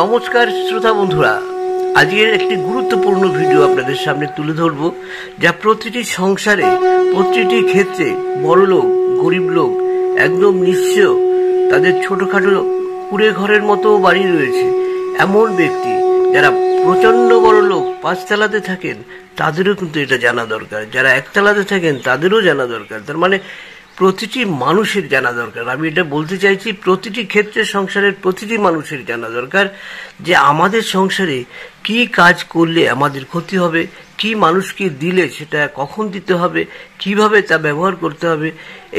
নমস্কার শ্রোতা বন্ধুরা, আজকের একটি গুরুত্বপূর্ণ ভিডিও আপনাদের সামনে তুলে ধরব, যা প্রতিটি সংসারে, প্রতিটি ক্ষেত্রে বড়লোক, গরিব লোক, একদম নিঃস্ব, তাদের ছোটখাটো কুড়ে ঘরের মতো বাড়ি রয়েছে এমন ব্যক্তি যারা প্রচন্ড বড় লোক, পাঁচতলাতে থাকেন, তাদেরও কিন্তু এটা জানা দরকার। যারা একতলাতে থাকেন তাদেরও জানা দরকার। তার মানে প্রতিটি মানুষের জানা দরকার। আমি এটা বলতে চাইছি, প্রতিটি ক্ষেত্রে সংসারের প্রতিটি মানুষের জানা দরকার যে আমাদের সংসারে কি কাজ করলে আমাদের ক্ষতি হবে, কি মানুষকে দিলে সেটা কখন দিতে হবে, কিভাবে তা ব্যবহার করতে হবে,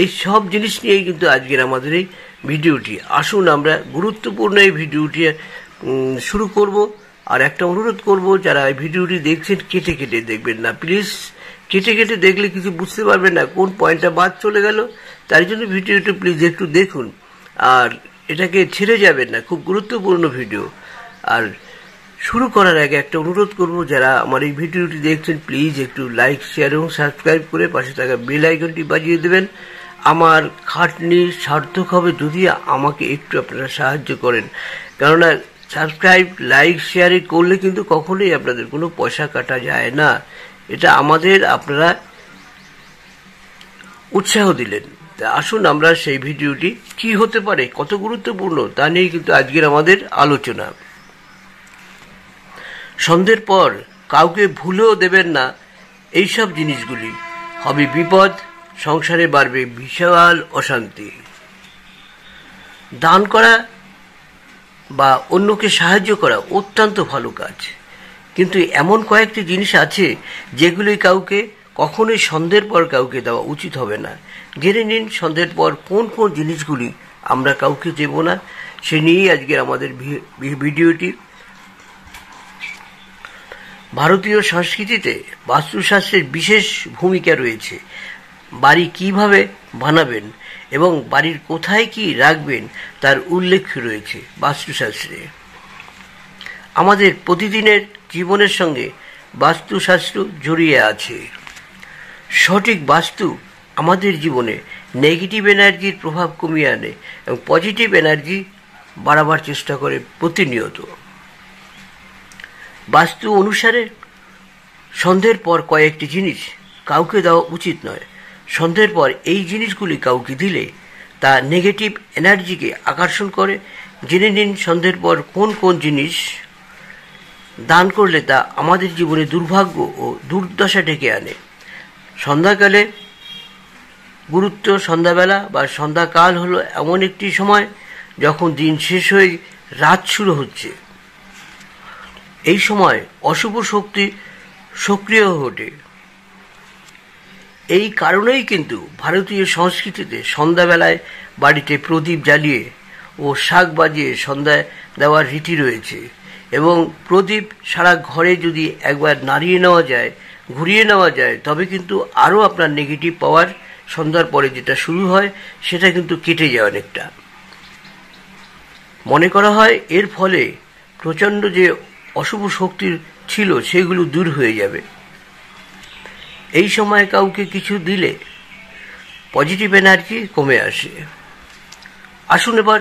এই সব জিনিস নিয়েই কিন্তু আজকের আমাদের এই ভিডিওটি। আসুন আমরা গুরুত্বপূর্ণ এই ভিডিওটি শুরু করব। আর একটা অনুরোধ করব, যারা এই ভিডিওটি দেখছেন কেটে কেটে দেখবেন না প্লিজ। কেটে কেটে দেখলে কিছু বুঝতে পারবেন না, কোন পয়েন্টটা বাদ চলে গেল। তাই জন্য ভিডিওটি প্লিজ একটু দেখুন, আর এটাকে ছেড়ে যাবেন না, খুব গুরুত্বপূর্ণ ভিডিও। আর শুরু করার আগে একটা অনুরোধ করব, যারা আমার এই ভিডিওটি দেখছেন প্লিজ একটু লাইক, শেয়ার এবং সাবস্ক্রাইব করে পাশে থাকা বেল আইকনটি বাজিয়ে দেবেন। আমার খাটনি সার্থক হবে যদি আমাকে একটু আপনারা সাহায্য করেন, কেননা সাবস্ক্রাইব, লাইক, শেয়ারে করলে কিন্তু কখনোই আপনাদের কোনো পয়সা কাটা যায় না। এটা আমাদের আপনারা উৎসাহ দিলেন। আসুন আমরা সেই ভিডিওটি কি হতে পারে, কত গুরুত্বপূর্ণ তা নিয়ে কিন্তু আজকের আমাদের আলোচনা। সন্ধ্যের পর কাউকে ভুলেও দেবেন না এইসব জিনিসগুলি, হবে বিপদ, সংসারে বাড়বে বিশাল অশান্তি। দান করা বা অন্যকে সাহায্য করা অত্যন্ত ভালো কাজ, কিন্তু এমন কয়েকটি জিনিস আছে যেগুলি কাউকে কখনোই সন্ধ্যের পর কাউকে দেওয়া উচিত হবে না। জেনে নিন সন্ধ্যের পর কোন কোন জিনিসগুলি আমরা কাউকে দেব না, সে নিয়েই আজকের আমাদের ভিডিওটি। ভারতীয় সংস্কৃতিতে বাস্তুশাস্ত্রের বিশেষ ভূমিকা রয়েছে। বাড়ি কিভাবে বানাবেন এবং বাড়ির কোথায় কি রাখবেন তার উল্লেখ রয়েছে বাস্তুশাস্ত্রে। আমাদের প্রতিদিনের জীবনের সঙ্গে বাস্তুশাস্ত্র জড়িয়ে আছে। সঠিক বাস্তু আমাদের জীবনে নেগেটিভ এনার্জির প্রভাব কমিয়ে আনে এবং পজিটিভ এনার্জি বাড়াবার চেষ্টা করে প্রতিনিয়ত। বাস্তু অনুসারে সন্ধ্যের পর কয়েকটি জিনিস কাউকে দেওয়া উচিত নয়। সন্ধ্যের পর এই জিনিসগুলি কাউকে দিলে তা নেগেটিভ এনার্জিকে আকর্ষণ করে। জেনে নিন সন্ধ্যের পর কোন কোন জিনিস দান করলে তা আমাদের জীবনে দুর্ভাগ্য ও দুর্দশা ডেকে আনে। সন্ধ্যাকালে গুরুত্ব, সন্ধ্যাবেলা বা সন্ধ্যাকাল হলো এমন একটি সময় যখন দিন শেষ হয়ে রাত শুরু হচ্ছে। এই সময় অশুভ শক্তি সক্রিয় হয়ে ওঠে। এই কারণেই কিন্তু ভারতীয় সংস্কৃতিতে সন্ধ্যাবেলায় বাড়িতে প্রদীপ জ্বালিয়ে ও শাঁখ বাজিয়ে সন্ধ্যা দেওয়ার রীতি রয়েছে। এবং প্রদীপ সারা ঘরে যদি একবার নাড়িয়ে নেওয়া যায়, ঘুরিয়ে নেওয়া যায়, তবে কিন্তু আরও আপনার নেগেটিভ পাওয়ার সন্ধ্যার পরে যেটা শুরু হয় সেটা কিন্তু কেটে যায় অনেকটা। মনে করা হয় এর ফলে প্রচণ্ড যে অশুভ শক্তি ছিল সেগুলো দূর হয়ে যাবে। এই সময় কাউকে কিছু দিলে পজিটিভ এনার্জি কমে আসে। আসুন এবার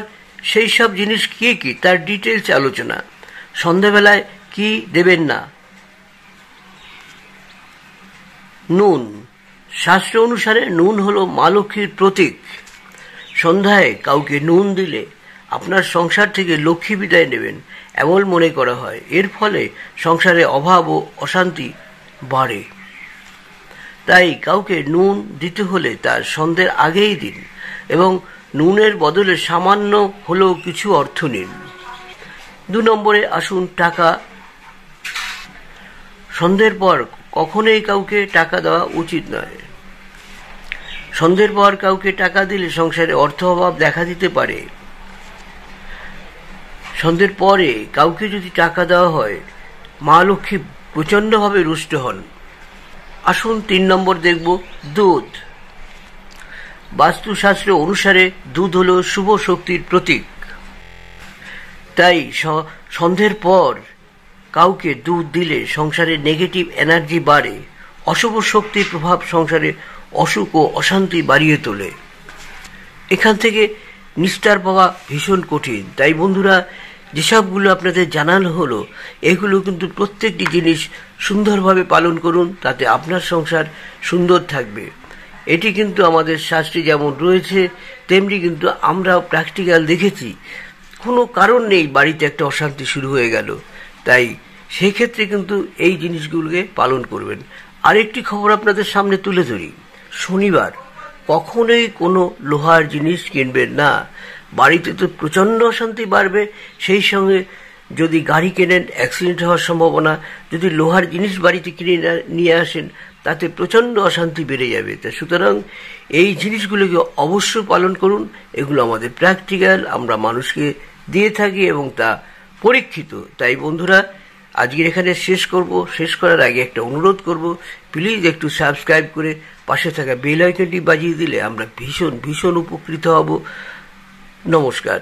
সেই সব জিনিস কি কি তার ডিটেলস আলোচনা। সন্ধ্যাবেলায় কি দেবেন না। নুন। শাস্ত্র অনুসারে নুন হলো মা লক্ষ্মীর প্রতীক। সন্ধ্যায় কাউকে নুন দিলে আপনার সংসার থেকে লক্ষ্মী বিদায় নেবেন এমন মনে করা হয়। এর ফলে সংসারে অভাব ও অশান্তি বাড়ে। তাই কাউকে নুন দিতে হলে তার সন্ধ্যের আগেই দিন এবং নুনের বদলে সামান্য হলেও কিছু অর্থ নিন। 2 নম্বরে আসুন টাকা। সন্ধ্যের পর কখনোই কাউকে টাকা দেওয়া উচিত নয়। সন্ধ্যের পর কাউকে টাকা দিলে সংসারে অর্থ অভাব দেখা দিতে পারে। সন্ধ্যের পরে কাউকে যদি টাকা দেওয়া হয়, মা লক্ষ্মী প্রচণ্ডভাবে রুষ্ট হন। আসুন 3 নম্বর দেখব, দুধ। বাস্তুশাস্ত্র অনুসারে দুধ হলো শুভ শক্তির প্রতীক। তাই সন্ধ্যের পর কাউকে দুধ দিলে সংসারে নেগেটিভ এনার্জি বাড়ে। অশুভ শক্তির প্রভাব সংসারে অসুখ ও অশান্তি বাড়িয়ে তোলে। এখান থেকে নিস্তার পাওয়া ভীষণ কঠিন। তাই বন্ধুরা, যেসবগুলো আপনাদের জানানো হলো, এগুলো কিন্তু প্রত্যেকটি জিনিস সুন্দরভাবে পালন করুন, তাতে আপনার সংসার সুন্দর থাকবে। এটি কিন্তু আমাদের শাস্ত্রে যেমন রয়েছে, তেমনি কিন্তু আমরাও প্র্যাকটিক্যাল দেখেছি। কোনো কারণ নেই বাড়িতে একটা অশান্তি শুরু হয়ে গেল, তাই সেই ক্ষেত্রে কিন্তু এই জিনিসগুলোকে পালন করবেন। আরেকটি খবর আপনাদের সামনে তুলে ধরি, শনিবার কখনোই কোনো লোহার জিনিস কিনবেন না। বাড়িতে তো প্রচণ্ড অশান্তি বাড়বে, সেই সঙ্গে যদি গাড়ি কেনেন অ্যাক্সিডেন্ট হওয়ার সম্ভাবনা, যদি লোহার জিনিস বাড়িতে কিনে নিয়ে আসেন তাতে প্রচণ্ড অশান্তি বেড়ে যাবে। তা সুতরাং এই জিনিসগুলোকে অবশ্যই পালন করুন। এগুলো আমাদের প্র্যাকটিক্যাল, আমরা মানুষকে দিয়ে থাকি এবং তা পরীক্ষিত। তাই বন্ধুরা, আজকের এখানে শেষ করার আগে একটা অনুরোধ করব, প্লিজ একটু সাবস্ক্রাইব করে পাশে থাকা বেল আইকনটি বাজিয়ে দিলে আমরা ভীষণ ভীষণ উপকৃত হব। নমস্কার।